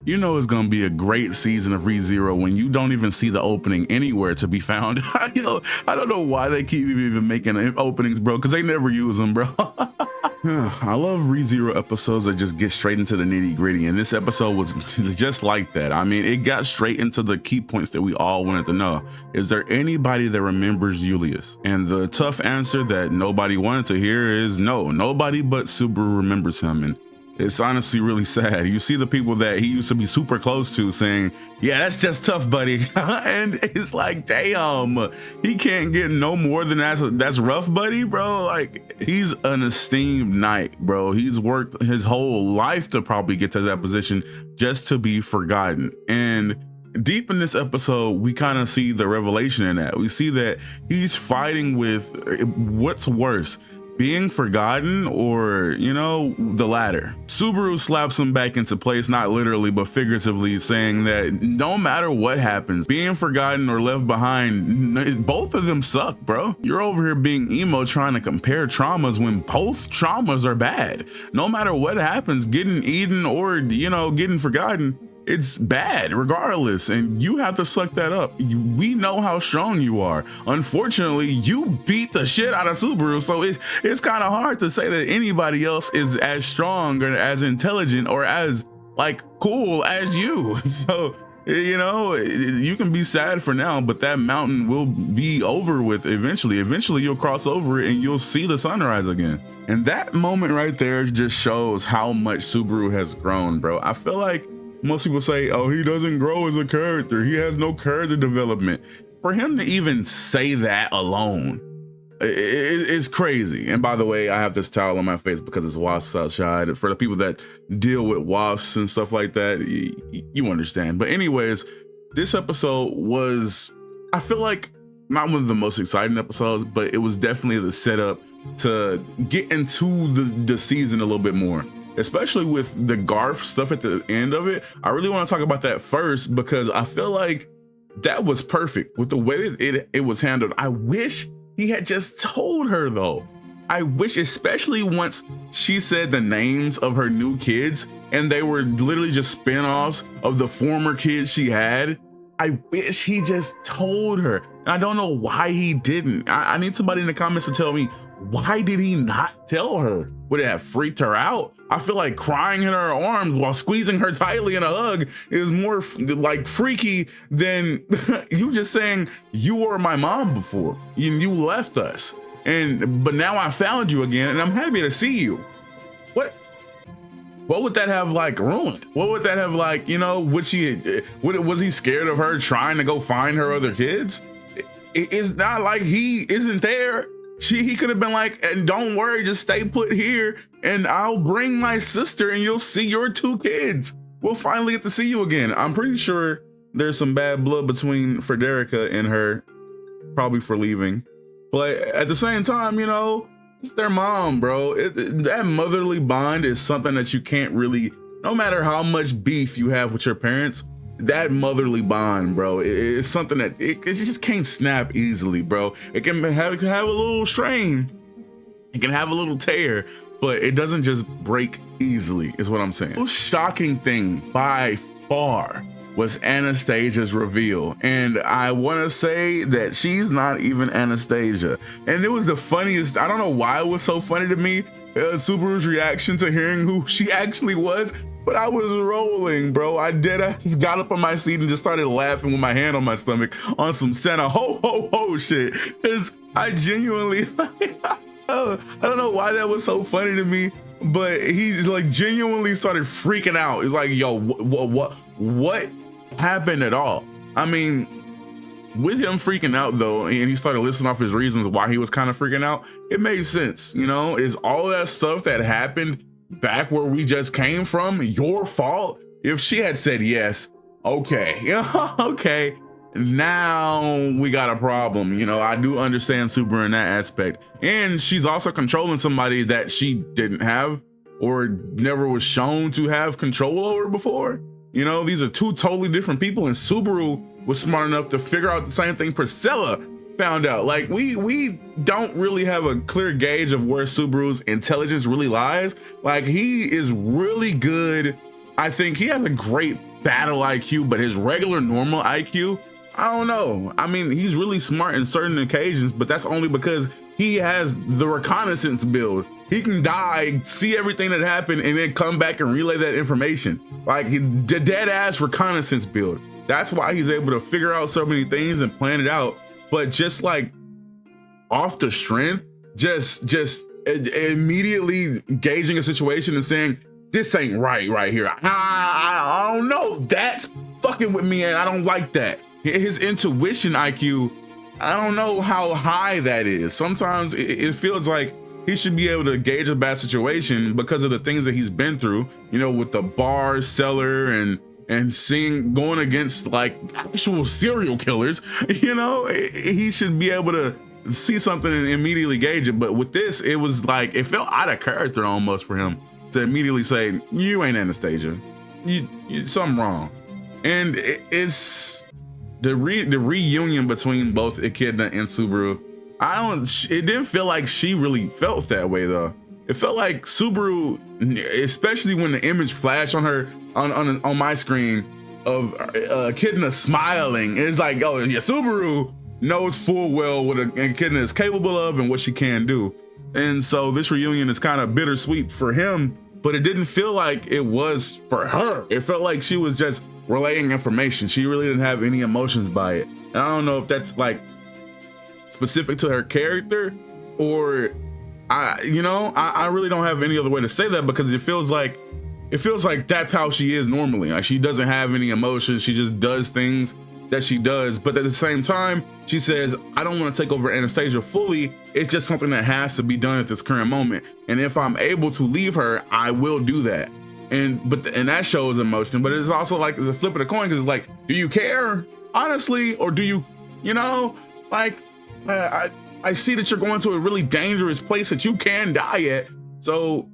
You know it's gonna be a great season of ReZero when you don't even see the opening anywhere to be found. I don't know why they keep even making openings, bro, because they never use them, bro. I love ReZero episodes that just get straight into the nitty gritty, and this episode was just like that. I mean, it got straight into the key points that we all wanted to know. Is there anybody that remembers Julius? And the tough answer that nobody wanted to hear is no, nobody but Subaru remembers him. And it's honestly really sad. You see the people that he used to be super close to saying, yeah, that's just tough, buddy. And it's like, damn, he can't get no more than that's rough, buddy, bro. Like, he's an esteemed knight, bro. He's worked his whole life to probably get to that position just to be forgotten. And deep in this episode, we kind of see the revelation in that. We see that he's fighting with what's worse, being forgotten or, you know, the latter. Subaru slaps him back into place, not literally, but figuratively, saying that no matter what happens, being forgotten or left behind, both of them suck, bro. You're over here being emo trying to compare traumas when both traumas are bad. No matter what happens, getting eaten or, you know, getting forgotten, it's bad regardless, and you have to suck that up. We know how strong you are. Unfortunately, you beat the shit out of Subaru, so it's kind of hard to say that anybody else is as strong or as intelligent or as like cool as you. So, you know, you can be sad for now, but that mountain will be over with eventually. Eventually you'll cross over it and you'll see the sunrise again. And that moment right there just shows how much Subaru has grown, bro. I feel like most people say, oh, he doesn't grow as a character. He has no character development. For him to even say that alone, it's crazy. And by the way, I have this towel on my face because it's wasps outside. For the people that deal with wasps and stuff like that, you understand. But anyways, this episode was, I feel like, not one of the most exciting episodes, but it was definitely the setup to get into the season a little bit more. Especially with the Garth stuff at the end of it. I really want to talk about that first because I feel like that was perfect with the way that it was handled. I wish he had just told her though. I wish, especially once she said the names of her new kids and they were literally just spin-offs of the former kids she had. I wish he just told her. And I don't know why he didn't. I need somebody in the comments to tell me, why did he not tell her? Would it have freaked her out? I feel like crying in her arms while squeezing her tightly in a hug is more like freaky than you just saying you were my mom before. You left us, but now I found you again and I'm happy to see you. What would that have like ruined? What would that have like, you know, was he scared of her trying to go find her other kids? It's not like he isn't there. He could have been like, and don't worry, just stay put here and I'll bring my sister and you'll see your two kids. We'll finally get to see you again. I'm pretty sure there's some bad blood between Frederica and her, probably for leaving. But at the same time, you know, it's their mom, bro. That motherly bond is something that you can't really, no matter how much beef you have with your parents, that motherly bond, bro, is something that it just can't snap easily, bro. It can have a little strain. It can have a little tear, but it doesn't just break easily, is what I'm saying. The most shocking thing by far was Anastasia's reveal. And I want to say that she's not even Anastasia. And it was the funniest. I don't know why it was so funny to me, Subaru's reaction to hearing who she actually was. But I was rolling, bro. I got up on my seat and just started laughing with my hand on my stomach on some Santa ho ho ho shit. Cause I genuinely, I don't know why that was so funny to me, but he's like genuinely started freaking out. It's like, yo, what happened at all? I mean, with him freaking out though, and he started listing off his reasons why he was kind of freaking out, it made sense. You know, is all that stuff that happened back where we just came from your fault? If she had said yes, okay, okay, now we got a problem. You know, I do understand Super in that aspect. And she's also controlling somebody that she didn't have or never was shown to have control over before. You know, these are two totally different people, and Subaru was smart enough to figure out the same thing Priscilla found out. Like, we don't really have a clear gauge of where Subaru's intelligence really lies. Like, he is really good. I think he has a great battle IQ, but his regular normal IQ, I don't know. I mean, he's really smart in certain occasions, but that's only because he has the reconnaissance build. He can die, see everything that happened, and then come back and relay that information. Like the dead ass reconnaissance build. That's why he's able to figure out so many things and plan it out. But just like off the strength, just immediately gauging a situation and saying, this ain't right here. I don't know. That's fucking with me, and I don't like that. His intuition IQ, I don't know how high that is. Sometimes it feels like he should be able to gauge a bad situation because of the things that he's been through, you know, with the bar cellar and seeing, going against like actual serial killers, you know, he should be able to see something and immediately gauge it. But with this, it was like, it felt out of character almost for him to immediately say, you ain't Anastasia, you something wrong. And it's the reunion between both Echidna and Subaru. It didn't feel like she really felt that way though. It felt like Subaru, especially when the image flashed on her on my screen of Echidna smiling. It's like, oh yeah, Subaru knows full well what Echidna is capable of and what she can do. And so this reunion is kind of bittersweet for him, but it didn't feel like it was for her. It felt like she was just relaying information. She really didn't have any emotions by it. And I don't know if that's like specific to her character, or I really don't have any other way to say that, because it feels like that's how she is normally. Like, she doesn't have any emotions. She just does things that she does. But at the same time, she says, I don't want to take over Anastasia fully. It's just something that has to be done at this current moment. And if I'm able to leave her, I will do that. And that shows emotion, but it's also like the flip of the coin, because it's like, do you care honestly, or do you, like, I see that you're going to a really dangerous place that you can die at. So,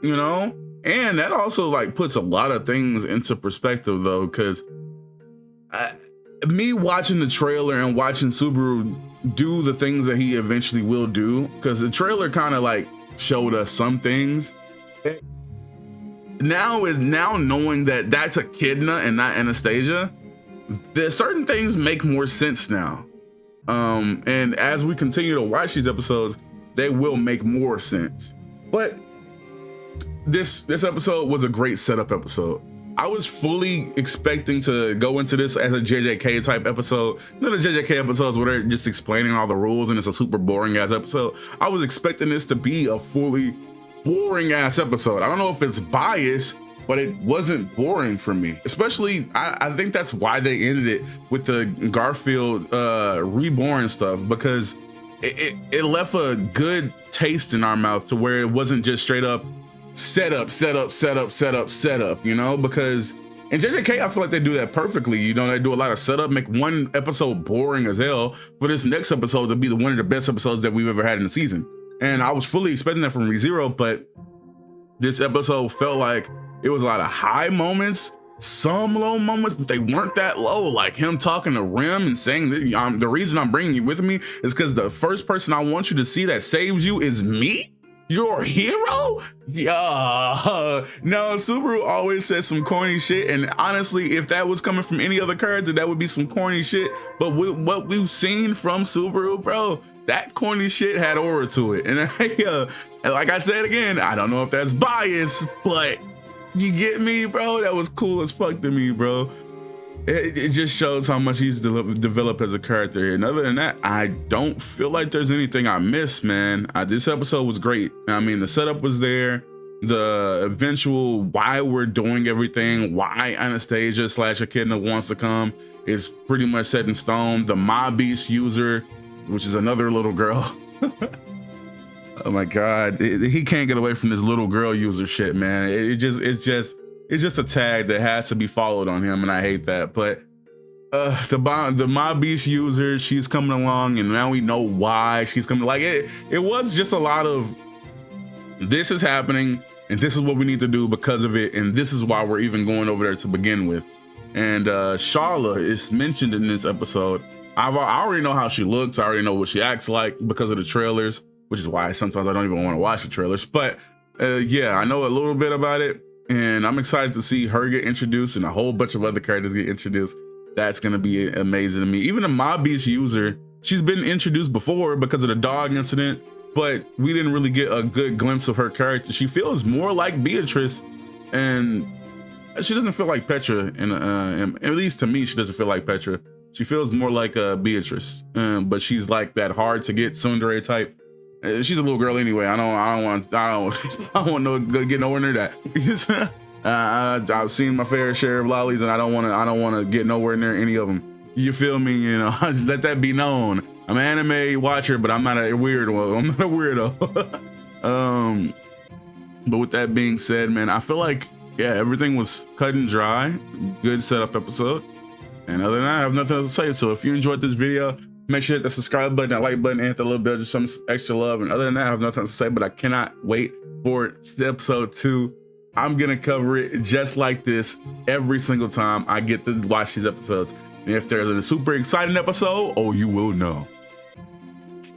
and that also like puts a lot of things into perspective though, because me watching the trailer and watching Subaru do the things that he eventually will do, because the trailer kind of like showed us some things. Now knowing that that's Echidna and not Anastasia, there's certain things make more sense now. And as we continue to watch these episodes, they will make more sense. But this episode was a great setup episode. I was fully expecting to go into this as a JJK type episode. None of the JJK episodes where they're just explaining all the rules and it's a super boring ass episode. I was expecting this to be a fully boring ass episode. I don't know if it's biased, but it wasn't boring for me. Especially, I think that's why they ended it with the Garfield reborn stuff, because it left a good taste in our mouth to where it wasn't just straight up setup, because in JJK, I feel like they do that perfectly. They do a lot of setup, make one episode boring as hell for this next episode to be one of the best episodes that we've ever had in the season. And I was fully expecting that from ReZero, but this episode felt like it was a lot of high moments, some low moments, but they weren't that low. Like him talking to Rim and saying that the reason I'm bringing you with me is because the first person I want you to see that saves you is me? Your hero? Yeah. No, Subaru always says some corny shit, and honestly, if that was coming from any other character, that would be some corny shit. But with what we've seen from Subaru, bro, that corny shit had aura to it. And like I said again, I don't know if that's bias, but you get me, bro? That was cool as fuck to me, bro. It just shows how much he's developed as a character. And other than that, I don't feel like there's anything I missed, man. This episode was great. I mean, the setup was there. The eventual why we're doing everything, why Anastasia / Echidna wants to come is pretty much set in stone. The Mob Beast user, which is another little girl. Oh my God, he can't get away from this little girl user shit, man. It's just a tag that has to be followed on him, and I hate that. But the Mob Beast user, she's coming along, and now we know why she's coming. Like it was just a lot of, this is happening, and this is what we need to do because of it, and this is why we're even going over there to begin with. And Charla is mentioned in this episode. I already know how she looks. I already know what she acts like because of the trailers, which is why sometimes I don't even want to watch the trailers. But yeah, I know a little bit about it. And I'm excited to see her get introduced and a whole bunch of other characters get introduced. That's gonna be amazing to me. Even the Mob Beast user, she's been introduced before because of the dog incident, but we didn't really get a good glimpse of her character. She feels more like Beatrice, and she doesn't feel like Petra. And at least to me, she doesn't feel like Petra. She feels more like Beatrice, but she's like that hard to get tsundere type. She's a little girl anyway. I don't want to get nowhere near that. I've seen my fair share of lollies, and I don't want to get nowhere near any of them. You feel me? You know, let that be known. I'm an anime watcher, but I'm not a weirdo. I'm not a weirdo. But with that being said, man, I feel like, yeah, everything was cut and dry. Good setup episode. And other than that, I have nothing else to say. So if you enjoyed this video, make sure to hit the subscribe button, that like button, and hit the little bell, just some extra love. And other than that, I have nothing else to say, but I cannot wait for episode 2. I'm gonna cover it just like this every single time I get to watch these episodes. And if there's a super exciting episode, oh, you will know.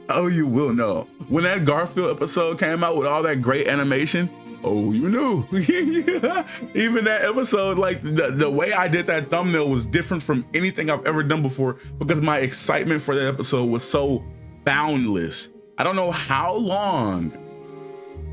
Oh, you will know. When that Garfield episode came out with all that great animation, oh, you knew. Even that episode, like the way I did that thumbnail was different from anything I've ever done before, because my excitement for that episode was so boundless. I don't know how long,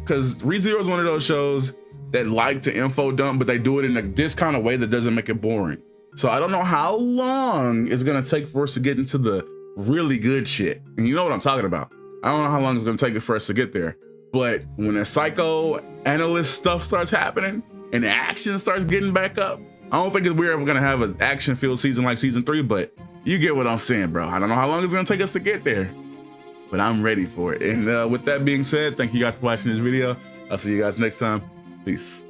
because ReZero is one of those shows that like to info dump, but they do it in this kind of way that doesn't make it boring. So I don't know how long it's gonna take for us to get into the really good shit. And you know what I'm talking about. I don't know how long it's gonna take it for us to get there. But when the psycho analyst stuff starts happening and the action starts getting back up, I don't think we're ever gonna have an action-filled season like season 3, but you get what I'm saying, bro. I don't know how long it's gonna take us to get there, but I'm ready for it. And with that being said, thank you guys for watching this video. I'll see you guys next time. Peace.